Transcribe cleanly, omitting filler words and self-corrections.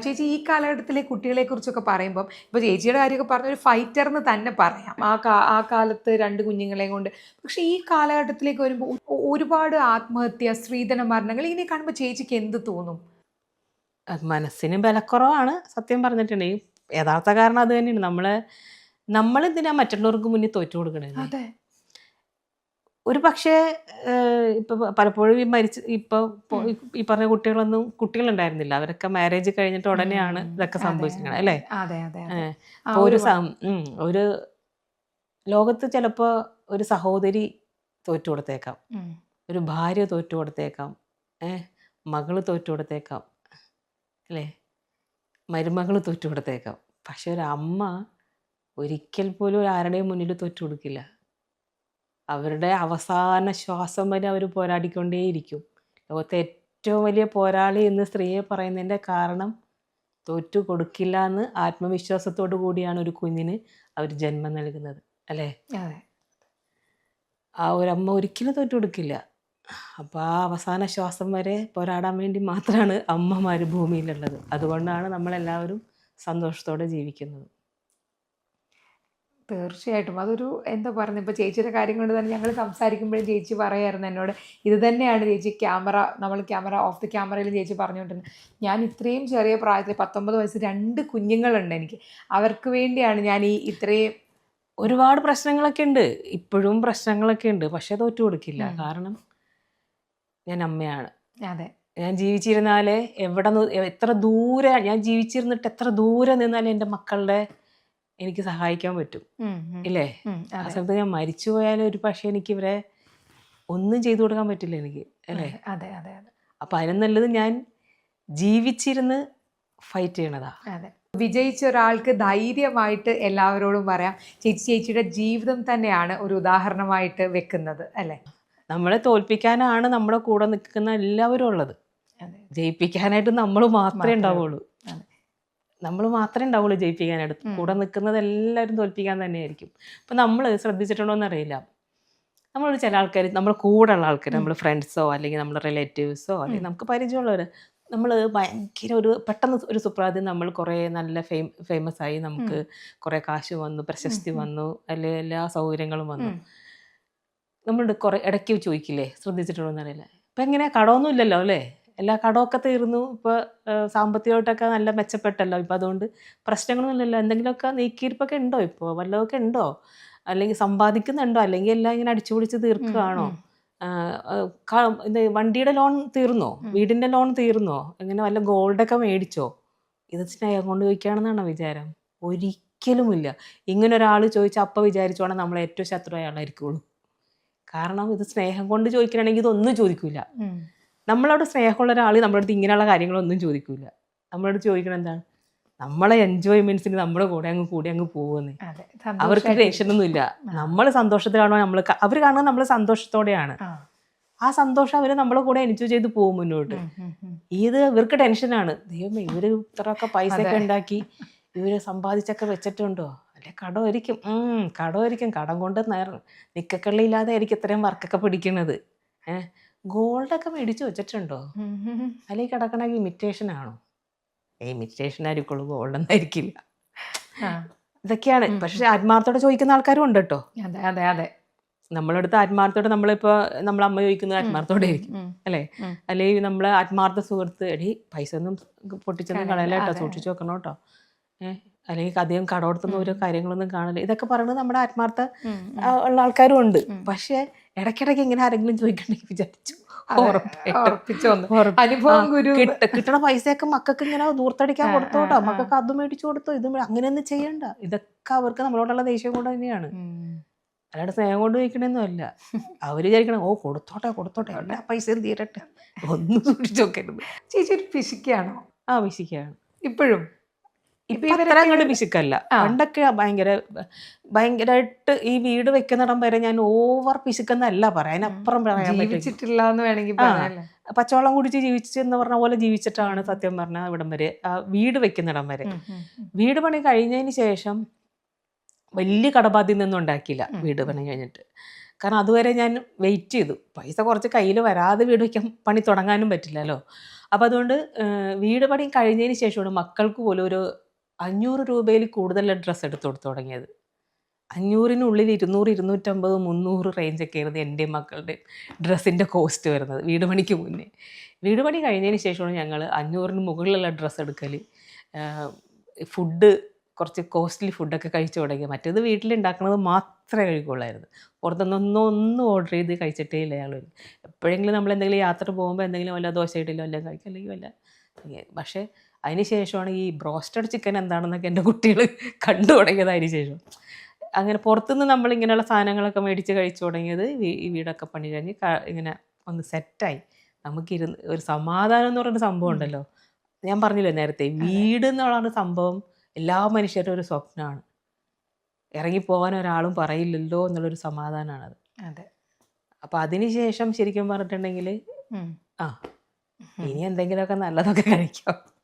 ചേച്ചി ഈ കാലഘട്ടത്തിലെ കുട്ടികളെ കുറിച്ചൊക്കെ പറയുമ്പം ഇപ്പോൾ ചേച്ചിയുടെ കാര്യമൊക്കെ പറഞ്ഞ ഒരു ഫൈറ്റർ എന്ന് തന്നെ പറയാം. ആ കാലത്ത് 2 കുഞ്ഞുങ്ങളെയും കൊണ്ട്. പക്ഷേ ഈ കാലഘട്ടത്തിലേക്ക് വരുമ്പോൾ ഒരുപാട് ആത്മഹത്യ, സ്ത്രീധന മരണങ്ങൾ ഇങ്ങനെ കാണുമ്പോൾ ചേച്ചിക്ക് എന്ത് തോന്നും? മനസ്സിന് ബലക്കുറവാണ് സത്യം പറഞ്ഞിട്ടുണ്ടെങ്കിൽ. യഥാർത്ഥ കാരണം അത് തന്നെയാണ്. നമ്മളെന്തിനാ മറ്റുള്ളവർക്ക് മുന്നിൽ തോറ്റു കൊടുക്കണേ? അതെ. ഒരു പക്ഷേ ഇപ്പം പലപ്പോഴും ഈ പറഞ്ഞ കുട്ടികളൊന്നും കുട്ടികളുണ്ടായിരുന്നില്ല. അവരൊക്കെ മാരേജ് കഴിഞ്ഞിട്ട് ഉടനെയാണ് ഇതൊക്കെ സംഭവിച്ചിരിക്കണത് അല്ലേ? അതെ അതെ അതെ. അപ്പോൾ ഒരു ലോകത്ത് ചിലപ്പോൾ ഒരു സഹോദരി തോറ്റു കൊടുത്തേക്കാം, ഒരു ഭാര്യ തോറ്റു കൊടുത്തേക്കാം, മകള് തോറ്റു കൊടുത്തേക്കാം അല്ലേ, മരുമകൾ തോറ്റു കൊടുത്തേക്കാം. പക്ഷെ ഒരു അമ്മ ഒരിക്കൽ പോലും ആരുടെയും മുന്നിൽ തോറ്റു കൊടുക്കില്ല. അവരുടെ അവസാന ശ്വാസം വരെ അവർ പോരാടിക്കൊണ്ടേയിരിക്കും. ലോകത്തെ ഏറ്റവും വലിയ പോരാളി എന്ന് സ്ത്രീയെ പറയുന്നതിൻ്റെ കാരണം തോറ്റു കൊടുക്കില്ല എന്ന് ആത്മവിശ്വാസത്തോടു കൂടിയാണ് ഒരു കുഞ്ഞിന് അവർ ജന്മം നൽകുന്നത് അല്ലേ? ആ ഒരമ്മ ഒരിക്കലും തോറ്റു കൊടുക്കില്ല. അപ്പോൾ ആ അവസാന ശ്വാസം വരെ പോരാടാൻ വേണ്ടി മാത്രമാണ് അമ്മമാർ ഭൂമിയിലുള്ളത്. അതുകൊണ്ടാണ് നമ്മളെല്ലാവരും സന്തോഷത്തോടെ ജീവിക്കുന്നത്. തീർച്ചയായിട്ടും അതൊരു എന്താ പറയുന്നത്, ഇപ്പോൾ ചേച്ചിയുടെ കാര്യം കൊണ്ട് തന്നെ ഞങ്ങൾ സംസാരിക്കുമ്പോഴും ചേച്ചി പറയായിരുന്നു എന്നോട്, ഇത് തന്നെയാണ് ചേച്ചി ക്യാമറ ഓഫ് ദി ക്യാമറയിൽ ചേച്ചി പറഞ്ഞുകൊണ്ടിരുന്നത്. ഞാൻ ഇത്രയും ചെറിയ പ്രായത്തിൽ 19 വയസ്സ് 2 കുഞ്ഞുങ്ങളുണ്ട് എനിക്ക്. അവർക്ക് വേണ്ടിയാണ് ഞാൻ ഇത്രയും. ഒരുപാട് പ്രശ്നങ്ങളൊക്കെ ഉണ്ട്, ഇപ്പോഴും പ്രശ്നങ്ങളൊക്കെ ഉണ്ട്. പക്ഷെ തോറ്റു കൊടുക്കില്ല. കാരണം ഞാൻ അമ്മയാണ്. അതെ. ഞാൻ ജീവിച്ചിരുന്നാലേ എത്ര ദൂരെ ഞാൻ ജീവിച്ചിരുന്നിട്ട് എത്ര ദൂരെ നിന്നാലും എൻ്റെ മക്കളുടെ എനിക്ക് സഹായിക്കാൻ പറ്റും ഇല്ലേ? ആ സമയത്ത് ഞാൻ മരിച്ചു പോയാലും ഒരു പക്ഷേ എനിക്ക് ഇവരെ ഒന്നും ചെയ്തു കൊടുക്കാൻ പറ്റില്ല എനിക്ക് അല്ലേ? അതെ അതെ അതെ. അപ്പം അതിനും നല്ലത് ഞാൻ ജീവിച്ചിരുന്ന് ഫൈറ്റ് ചെയ്യണതാ. അതെ. വിജയിച്ച ഒരാൾക്ക് ധൈര്യമായിട്ട് എല്ലാവരോടും പറയാം, ചേച്ചിയുടെ ജീവിതം തന്നെയാണ് ഒരു ഉദാഹരണമായിട്ട് വെക്കുന്നത് അല്ലേ? നമ്മളെ തോൽപ്പിക്കാനാണ് നമ്മുടെ കൂടെ നിൽക്കുന്ന എല്ലാവരും ഉള്ളത്. ജയിപ്പിക്കാനായിട്ട് നമ്മൾ മാത്രമേ ഉണ്ടാവുള്ളൂ. നമ്മൾ മാത്രമേ ഉണ്ടാവുള്ളൂ ജയിപ്പിക്കാനായിട്ട്. കൂടെ നിൽക്കുന്നത് എല്ലാവരും തോൽപ്പിക്കാൻ തന്നെയായിരിക്കും. അപ്പം നമ്മൾ ശ്രദ്ധിച്ചിട്ടുണ്ടോ എന്നറിയില്ല, നമ്മളൊരു ചില ആൾക്കാർ, നമ്മൾ കൂടെ ഉള്ള ആൾക്കാർ, നമ്മൾ ഫ്രണ്ട്സോ അല്ലെങ്കിൽ നമ്മുടെ റിലേറ്റീവ്സോ അല്ലെങ്കിൽ നമുക്ക് പരിചയമുള്ളവർ, നമ്മൾ ഭയങ്കര പെട്ടെന്ന് ഒരു സുപ്രഭാതത്തിൽ നമ്മൾ കുറേ നല്ല ഫേമസ് ആയി, നമുക്ക് കുറേ കാശ് വന്നു, പ്രശസ്തി വന്നു, അല്ലെങ്കിൽ എല്ലാ സൗകര്യങ്ങളും വന്നു. നമ്മൾ കുറേ ഇടയ്ക്ക് ചോദിക്കില്ലേ, ശ്രദ്ധിച്ചിട്ടുണ്ടോ എന്നറിയില്ല, ഇപ്പം എങ്ങനെ കടമൊന്നും ഇല്ലല്ലോ അല്ലേ? എല്ലാ കടമൊക്കെ തീർന്നു, ഇപ്പോൾ സാമ്പത്തികമായിട്ടൊക്കെ നല്ല മെച്ചപ്പെട്ടല്ലോ, ഇപ്പം അതുകൊണ്ട് പ്രശ്നങ്ങളൊന്നുമില്ലല്ലോ. എന്തെങ്കിലുമൊക്കെ നീക്കിയിരിപ്പൊക്കെ ഉണ്ടോ, ഇപ്പോൾ വല്ലതൊക്കെ ഉണ്ടോ, അല്ലെങ്കിൽ സമ്പാദിക്കുന്നുണ്ടോ, അല്ലെങ്കിൽ എല്ലാം ഇങ്ങനെ അടിച്ചു പൊളിച്ച് തീർക്കുകയാണോ? വണ്ടിയുടെ ലോൺ തീർന്നോ, വീടിൻ്റെ ലോൺ തീർന്നോ, എങ്ങനെ വല്ല ഗോൾഡൊക്കെ മേടിച്ചോ? ഇത് സ്നേഹം കൊണ്ട് ചോദിക്കുകയാണെന്നാണോ വിചാരം? ഒരിക്കലുമില്ല. ഇങ്ങനെ ഒരാൾ ചോദിച്ചാൽ അപ്പം വിചാരിച്ചോണം നമ്മളെ ഏറ്റവും ശത്രു അയാളായിരിക്കുള്ളൂ. കാരണം ഇത് സ്നേഹം കൊണ്ട് ചോദിക്കണമെങ്കിൽ ഇതൊന്നും ചോദിക്കില്ല. നമ്മളോട് സ്നേഹമുള്ള ഒരാൾ നമ്മുടെ അടുത്ത് ഇങ്ങനെയുള്ള കാര്യങ്ങളൊന്നും ചോദിക്കില്ല. നമ്മളോട് ചോദിക്കണം എന്താണ്, നമ്മളെ എൻജോയ്മെന്റ്സിന് നമ്മുടെ കൂടെ അങ്ങ് പോകുന്നേ. അവർക്ക് ടെൻഷനൊന്നും ഇല്ല. നമ്മൾ സന്തോഷത്തിലാണോ, അവർ കാണുന്നത് നമ്മൾ സന്തോഷത്തോടെയാണ്. ആ സന്തോഷം അവർ നമ്മളെ കൂടെ എൻജോയ് ചെയ്ത് പോകും മുന്നോട്ട്. ഇത് ഇവർക്ക് ടെൻഷനാണ്. ദൈവമേ, ഇവര് ഇത്രയൊക്കെ പൈസയൊക്കെ ഉണ്ടാക്കി ഇവര് സമ്പാദിച്ചൊക്കെ വെച്ചിട്ടുണ്ടോ, അല്ലെ കടമായിരിക്കും, കടം കൊണ്ട് നിക്കക്കള്ളിയില്ലാതെ ആയിരിക്കും ഇത്രയും വർക്കൊക്കെ പിടിക്കുന്നത്. ഗോൾഡൊക്കെ മേടിച്ച് വെച്ചിട്ടുണ്ടോ, അല്ലെങ്കിൽ കിടക്കണമെങ്കിൽ ഇമിറ്റേഷൻ ആണോ? ഇമിറ്റേഷൻ ആയിരിക്കുള്ളൂ, ഗോൾഡ് ഒന്നായിരിക്കില്ല. ഇതൊക്കെയാണ്. പക്ഷെ ആത്മാർത്ഥത്തോടെ ചോദിക്കുന്ന ആൾക്കാരും ഉണ്ട് കേട്ടോ. അതെ അതെ. നമ്മളടുത്ത് ആത്മാർത്ഥത്തോടെ നമ്മളെ അമ്മ ചോദിക്കുന്നത് ആത്മാർത്ഥത്തോടെ ആയിരിക്കും അല്ലേ? അല്ലെങ്കിൽ നമ്മളെ ആത്മാർത്ഥ സുഹൃത്ത്, എടി പൈസ ഒന്നും പൊട്ടിച്ചൊന്നും കളയല്ല കേട്ടോ, സൂക്ഷിച്ചു വെക്കണം കേട്ടോ, അല്ലെങ്കിൽ അധികം കടമെടുത്തുന്ന ഓരോ കാര്യങ്ങളൊന്നും കാണില്ല. ഇതൊക്കെ പറയുന്നത് നമ്മുടെ ആത്മാർത്ഥ ഉള്ള ആൾക്കാരും ഉണ്ട്. പക്ഷെ ഇടയ്ക്കിടയ്ക്ക് ഇങ്ങനെ ആരെങ്കിലും ചോദിക്കണമെങ്കിൽ വിചാരിച്ചു കിട്ടണ പൈസയൊക്കെ മക്കൾക്ക് ഇങ്ങനെ ദൂർത്തടിക്കാൻ കൊടുത്തോട്ടോ, മക്കൾക്ക് അത് മേടിച്ചു കൊടുത്തോ, ഇത് അങ്ങനെയൊന്നും ചെയ്യണ്ട. ഇതൊക്കെ അവർക്ക് നമ്മളോടുള്ള ദേഷ്യം കൊണ്ട് തന്നെയാണ്, അല്ലാണ്ട് സ്നേഹം കൊണ്ട് ചോദിക്കണമെന്നും അല്ല. അവർ വിചാരിക്കണം, കൊടുത്തോട്ടെ എല്ലാ പൈസയും തീരട്ടെ, ഒന്നും സൂക്ഷിച്ചു നോക്കരുത്. ചേച്ചി ഒരു പിശുക്കാണോ? പിശുക്കാണ് ഇപ്പോഴും. ഇപ്പം അത്ര അങ്ങോട്ട് പിശുക്കല്ല. പണ്ടൊക്കെ ഭയങ്കരമായിട്ട് ഈ വീട് വെക്കുന്നിടം വരെ ഞാൻ ഓവർ പിശുക്കെന്നല്ല പറയാം, അതിനപ്പുറം പറയാൻ പറ്റില്ല എന്ന് വേണമെങ്കിൽ. പച്ചവെള്ളം കുടിച്ച് ജീവിച്ചെന്ന് പറഞ്ഞ പോലെ ജീവിച്ചിട്ടാണ് സത്യം പറഞ്ഞാൽ ഇവിടം വരെ, വീട് വെക്കുന്നിടം വരെ. വീട് പണി കഴിഞ്ഞതിന് ശേഷം വലിയ കടബാധ്യതയൊന്നും ഉണ്ടാക്കിയില്ല വീട് പണി കഴിഞ്ഞിട്ട്. കാരണം അതുവരെ ഞാൻ വെയിറ്റ് ചെയ്തു, പൈസ കുറച്ച് കയ്യിൽ വരാതെ വീട് വയ്ക്കാൻ പണി തുടങ്ങാനും പറ്റില്ലല്ലോ. അപ്പം അതുകൊണ്ട് വീട് പണി കഴിഞ്ഞതിന് ശേഷമാണ് മക്കൾക്ക് പോലും ഒരു 500 രൂപയിൽ കൂടുതൽ ഡ്രസ്സ് എടുത്ത് കൊടുത്തു തുടങ്ങിയത്. 500-നുള്ളിൽ 200, 250, 300 റേഞ്ചൊക്കെ ആയിരുന്നു എൻ്റെയും മക്കളുടെയും ഡ്രസ്സിൻ്റെ കോസ്റ്റ് വരുന്നത് വീട് പണിക്ക് മുന്നേ. വീട് പണി കഴിഞ്ഞതിന് ശേഷമാണ് ഞങ്ങൾ 500-ന് മുകളിലുള്ള ഡ്രസ്സ് എടുക്കൽ. ഫുഡ് കുറച്ച് കോസ്റ്റ്ലി ഫുഡൊക്കെ കഴിച്ചു തുടങ്ങി. മറ്റേത് വീട്ടിലുണ്ടാക്കുന്നത് മാത്രമേ കഴിക്കുള്ളായിരുന്നു. പുറത്തുനിന്നൊന്നും ഓർഡർ ചെയ്ത് കഴിച്ചിട്ടേ ഇല്ല ഞങ്ങൾ. എപ്പോഴെങ്കിലും നമ്മൾ എന്തെങ്കിലും യാത്ര പോകുമ്പോൾ എന്തെങ്കിലും വല്ല ദോശ ഇഡലിയോ എല്ലാം കഴിക്കും, അല്ലെങ്കിൽ വല്ല. പക്ഷേ അതിന് ശേഷമാണ് ഈ ബ്രോസ്റ്റഡ് ചിക്കൻ എന്താണെന്നൊക്കെ എൻ്റെ കുട്ടികൾ കണ്ടു തുടങ്ങിയത്. അതിന് ശേഷം അങ്ങനെ പുറത്തുനിന്ന് നമ്മളിങ്ങനെയുള്ള സാധനങ്ങളൊക്കെ മേടിച്ച് കഴിച്ചു തുടങ്ങിയത് ഈ വീടൊക്കെ പണി കഴിഞ്ഞ് ഇങ്ങനെ ഒന്ന് സെറ്റായി. നമുക്കിരുന്ന് ഒരു സമാധാനം എന്ന് പറയുന്ന സംഭവം ഉണ്ടല്ലോ. ഞാൻ പറഞ്ഞില്ലേ നേരത്തെ, വീട് എന്നുള്ള സംഭവം എല്ലാ മനുഷ്യരുടെ ഒരു സ്വപ്നമാണ്. ഇറങ്ങിപ്പോകാൻ ഒരാളും പറയില്ലല്ലോ എന്നുള്ളൊരു സമാധാനമാണത്. അതെ. അപ്പം അതിന് ശേഷം ശരിക്കും പറഞ്ഞിട്ടുണ്ടെങ്കിൽ ഉം. ഇനി എന്തെങ്കിലുമൊക്കെ നല്ലതൊക്കെ കഴിക്കാം.